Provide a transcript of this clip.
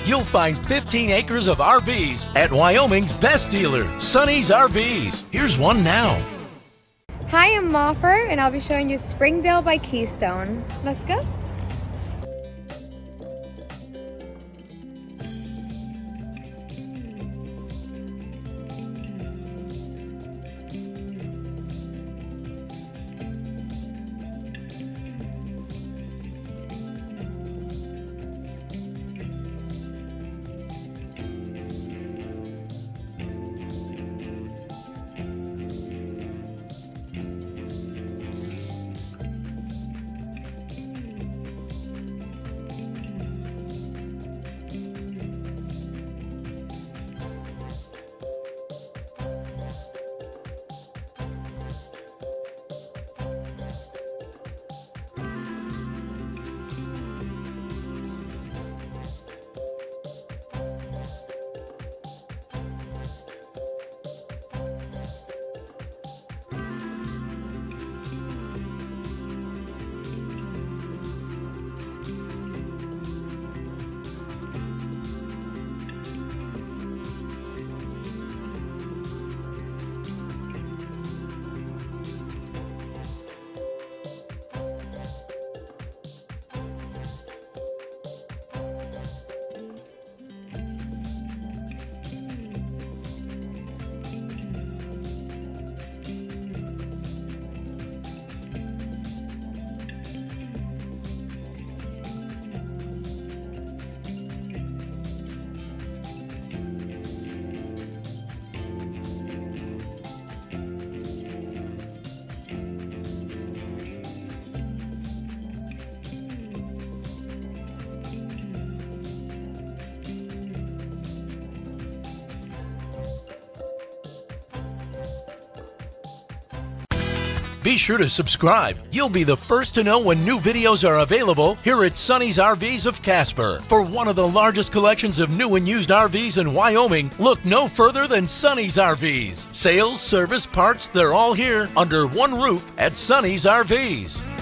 you'll find 15 acres of RVs at Wyoming's best dealer, Sonny's RVs. Here's one now. Hi, I'm Moffer, and I'll be showing you Springdale by Keystone. Let's go. Be sure to subscribe. You'll be the first to know when new videos are available here at Sonny's RVs of Casper. For one of the largest collections of new and used RVs in Wyoming, look no further than Sonny's RVs. Sales, service, parts, they're all here under one roof at Sonny's RVs.